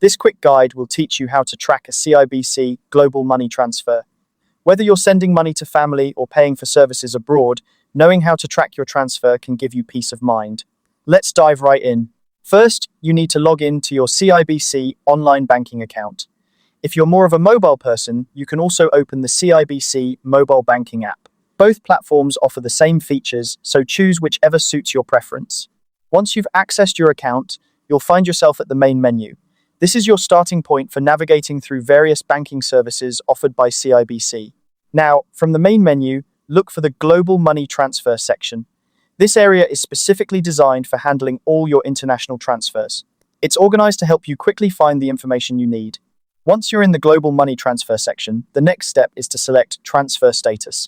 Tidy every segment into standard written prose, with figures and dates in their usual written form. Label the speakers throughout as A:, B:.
A: This quick guide will teach you how to track a CIBC Global Money Transfer. Whether you're sending money to family or paying for services abroad, knowing how to track your transfer can give you peace of mind. Let's dive right in. First, you need to log in to your CIBC online banking account. If you're more of a mobile person, you can also open the CIBC mobile banking app. Both platforms offer the same features, so choose whichever suits your preference. Once you've accessed your account, you'll find yourself at the main menu. This is your starting point for navigating through various banking services offered by CIBC. Now, from the main menu, look for the Global Money Transfer section. This area is specifically designed for handling all your international transfers. It's organized to help you quickly find the information you need. Once you're in the Global Money Transfer section, the next step is to select Transfer Status.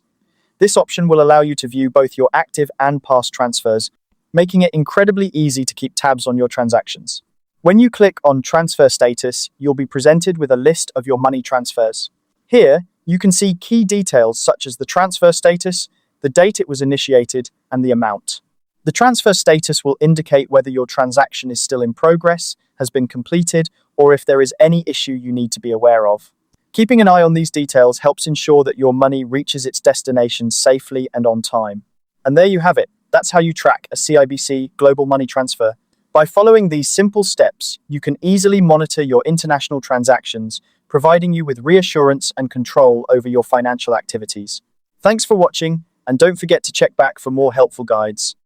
A: This option will allow you to view both your active and past transfers, making it incredibly easy to keep tabs on your transactions. When you click on Transfer Status, you'll be presented with a list of your money transfers. Here, you can see key details such as the transfer status, the date it was initiated, and the amount. The transfer status will indicate whether your transaction is still in progress, has been completed, or if there is any issue you need to be aware of. Keeping an eye on these details helps ensure that your money reaches its destination safely and on time. And there you have it. That's how you track a CIBC Global Money Transfer. By following these simple steps, you can easily monitor your international transactions, providing you with reassurance and control over your financial activities. Thanks for watching, and don't forget to check back for more helpful guides.